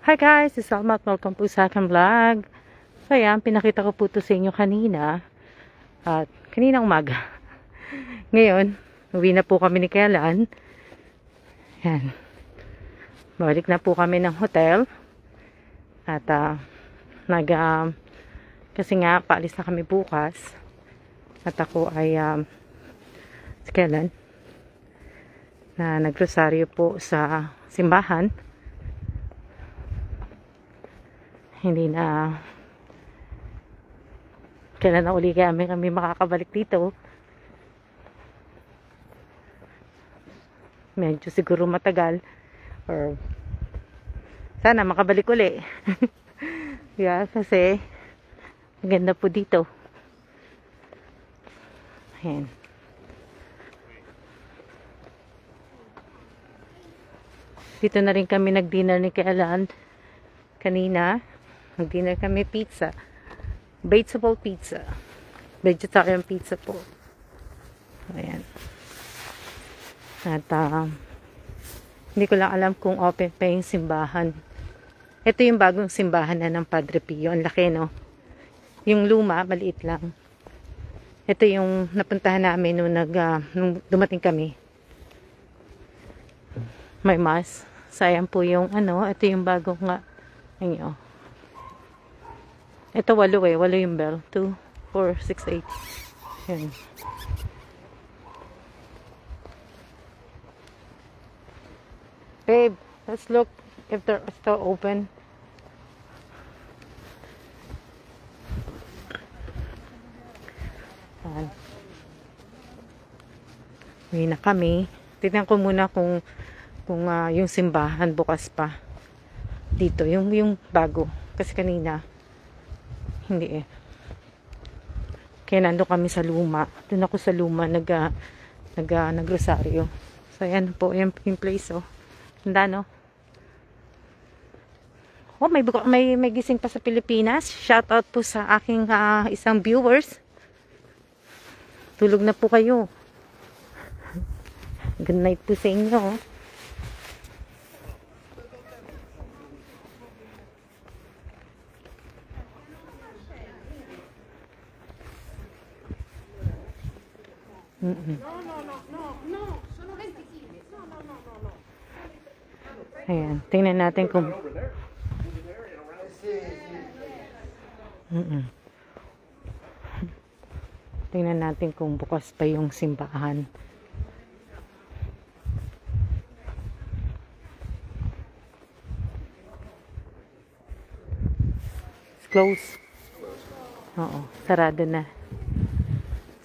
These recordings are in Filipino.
Hi guys, it's Alma at welcome po sa aking vlog. So ayan, pinakita ko po ito sa inyo kanina. At kanina umaga. Ngayon, uwi na po kami ni Kailan. Ayan. Balik na po kami ng hotel. At kasi nga, paalis na kami bukas. At ako ay si Kailan na nagrosaryo po sa simbahan. Hindi na kailan na uli kami makakabalik dito. Medyo siguro matagal or sana makabalik uli. Yeah, kasi maganda po dito. Ayan. Dito na rin kami nag-dinner ni Kailan kanina. Nag-dinner kami pizza. Vegetable pizza. Vegetarian pizza po. Ayan. At hindi ko lang alam kung open pa yung simbahan. Ito yung bagong simbahan na ng Padre Pio. Ang laki, no? Yung luma, maliit lang. Ito yung napuntahan namin nung dumating kami. May mass. Sayang po yung ito yung bagong nga. Ayun. Ito 8 yung bell. 2, 4, 6, 8. Yan. Babe, let's look if they're still open. Yan. Uwi na kami. Tignan ko muna kung yung simbahan bukas pa. Dito, yung bago. Kasi kanina hindi Kaya nandun kami sa luma. Doon ako sa luma nagrosaryo. So ayan po yung place Handa, no? Oh, may gising pa sa Pilipinas. Shout out po sa aking isang viewers. Tulog na po kayo. Good night po sa inyo. No, sono 20 kg. No. Ayan, tingnan natin kung tingnan natin kung bukas pa yung simbahan. It's closed. Oo, sarado na.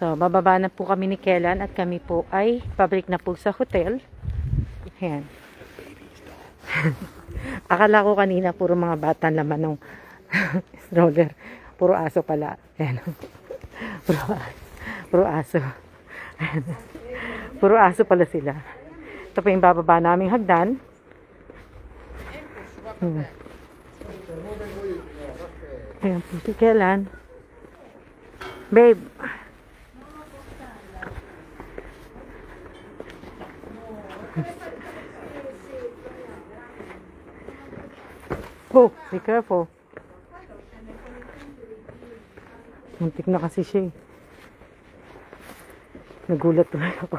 So, bababa na po kami ni Kailan at kami po ay pabalik na po sa hotel. Ayan. Akala ko kanina puro mga bata laman ng stroller. Puro aso pala. Ayan. Puro aso. Ayan. Puro aso pala sila. Ito pa yung bababa naming hagdan. Ayan po si Kailan. Babe. Oh, be careful. Muntik na kasi siya. Nagulat tuloy ako.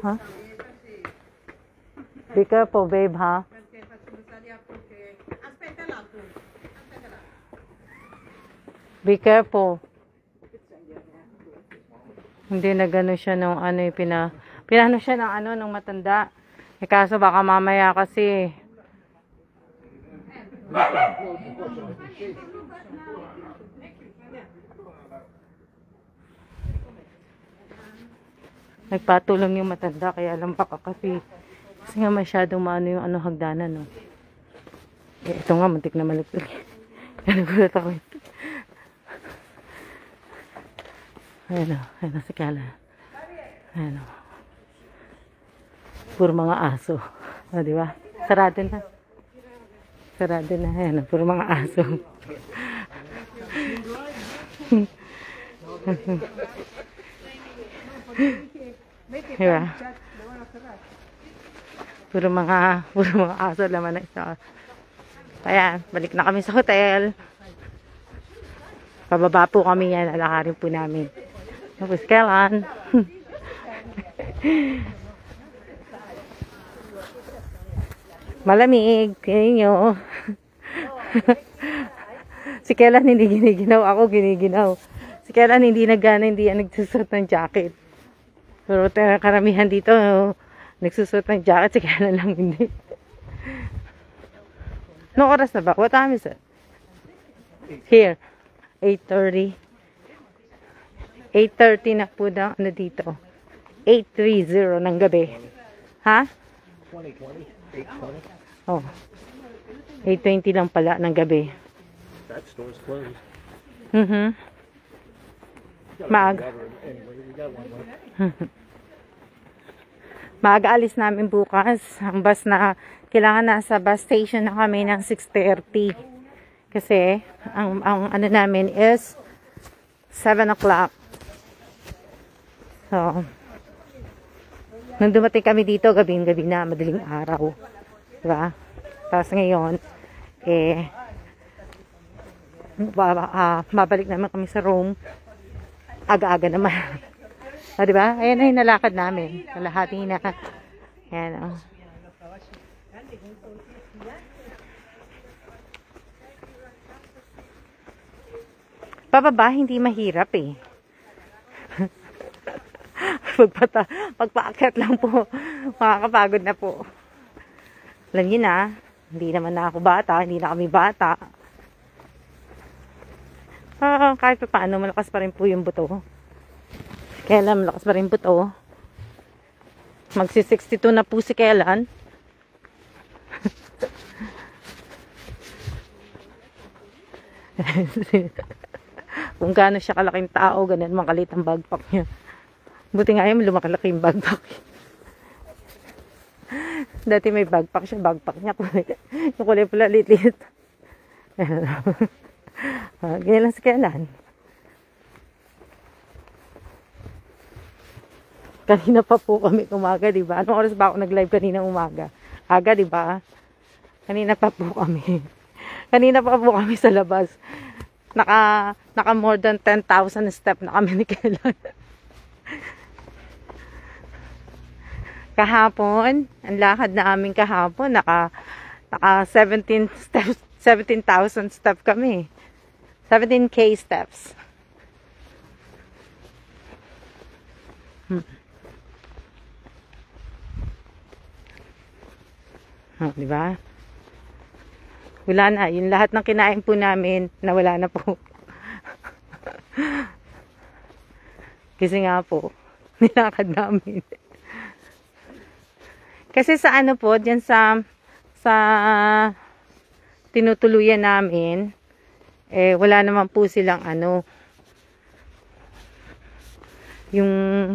Huh? Be careful, babe, ha? Be careful. Hindi na gano'n siya nung pinano siya ng nung matanda. Kaso baka mamaya kasi nagpatulong yung matanda kaya alam baka kasi nga masyadong yung hagdanan, no. Ito nga muntik na malaglag. Nagulat ako. Ayan si Kailan. Ayan puro mga aso. Di ba? Sarado na. Ayan puro mga aso. Diba? Puro mga aso naman na ito. Ayan, balik na kami sa hotel. Pababa po kami yan. Alakarin po namin. Tapos kailan? Malamig. Tingnan nyo. Si Kailan hindi giniginaw. Ako giniginaw. Si Kailan hindi nagana. Hindi yan nagsusot ng jacket. Pero karamihan dito nagsusot ng jacket. Si Kailan lang hindi. No oras na ba? What time is it? Here. 8:30. 8:30 na po daw. Ano dito? 8:30 ng gabi. Ha? 8:20. Oh. 8:20 lang pala ng gabi. That store's closed. Maaga. Maaga alis namin bukas. Ang bus na, kailangan nasa bus station na kami ng 6:30. Kasi, ang ano namin is 7 o'clock. So, nung dumating kami dito, gabi-gabi na, madaling araw. Diba? Tapos ngayon, mabalik naman kami sa room. Aga-aga naman. O, diba? Ayan na yung nalakad namin. Kalahati na. Ayan, o. Pababa, hindi mahirap eh. Pagpaakyat lang po. Makakapagod na po. Alam niyo na, hindi naman na ako bata, hindi na kami bata. Kahit pa paano, malakas pa rin po yung buto. Kailan, malakas pa rin buto. Magsi-62 na po si Kailan. Kung gaano siya kalaking tao, ganun makalit ang bagpak niya. Buti nga yun, lumakalaki yung bagpak. Dati may bagpak siya, bagpak niya. Yung kulay pula, lit-lit. Ganyan lang si Kailan. Kanina pa po kami umaga, diba? Anong oras ba ako nag-live kanina umaga? Aga, diba? Kanina pa po kami. Kanina pa po kami sa labas. Naka more than 10,000 step na kami ni Kailan. Kahapon, ang lakad namin kahapon, naka 17,000 step kami. 17K steps. Diba? Wala na. Yung lahat ng kinain po namin, nawala na po. Kasi nga po, nilakad namin. Kasi sa ano po, dyan sa tinutuluyan namin, wala naman po silang ano, yung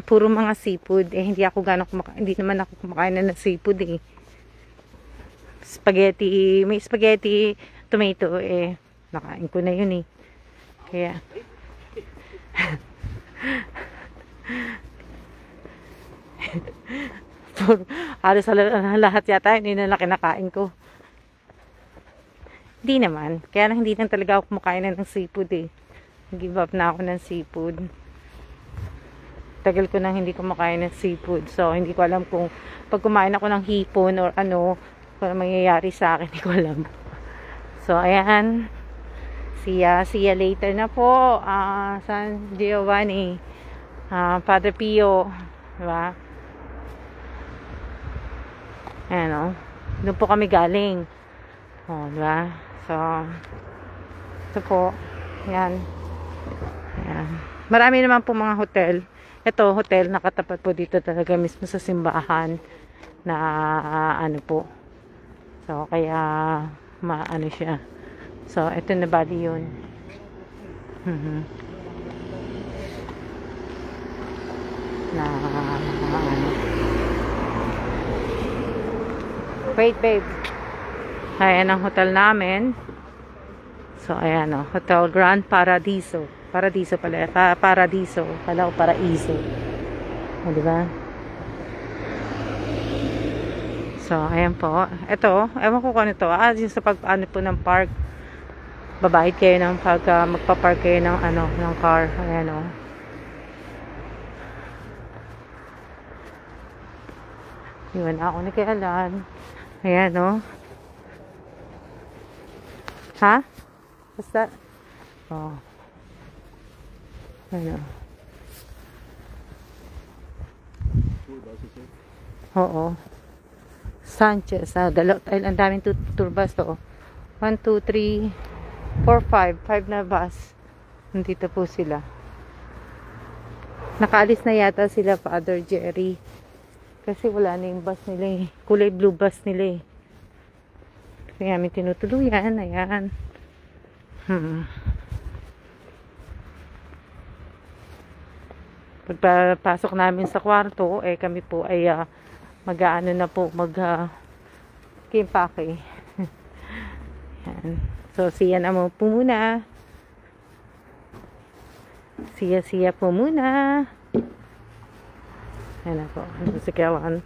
puro mga seafood. Hindi ako gano'ng kumakain. Hindi naman ako kumakain na ng seafood eh. Spaghetti, may spaghetti, tomato, nakain ko na yun eh. Kaya, halos lahat yata, hindi na kinakain ko. Hindi naman. Kaya lang hindi lang talaga ako kumakain ng seafood eh. Give up na ako ng seafood. Tagal ko nang hindi kumakain ng seafood. So, hindi ko alam kung pag kumain ako ng hipon or ano, kung ano mangyayari sa akin, hindi ko alam. So, ayan. See ya later na po. San Giovanni. Padre Pio. Diba? Ayan o. Doon po kami galing. O, diba? So, ito po. Ayan. Ayan. Marami naman po mga hotel. Ito, hotel, nakatapat po dito talaga mismo sa simbahan na ano po. So, kaya maano siya. So, ito na bali yun. Na ano. Wait, babe. Ayan ang hotel namin. So, ayan o. Hotel Grand Paradiso. Paradiso pala. Paradiso. Kala ko paraiso. O, diba? So, ayan po. Ito, ewan ko kung ano to. Yung sa pag-ano po ng park. Babayad kayo ng pag magpa-park kayo ng ng car. Ayan o. Yun, ako nakialan. Ayan o. Ha? Basta? Oh. Ayan o. Oo. Sanchez. Ang daming tour bus to. 1, 2, 3, 4, 5. 5 na bus. Nandito po sila. Nakaalis na yata sila, Father Jerry. Kasi wala na yung bus nila eh. Kulay blue bus nila eh. Kaya may tinutuluyan. Ayan. Pagpasok namin sa kwarto, eh kami po ay mag-aano na po, kimpake. Yan. So, siya na po muna. Siya po muna. Ayan na po. Ito si Kawan.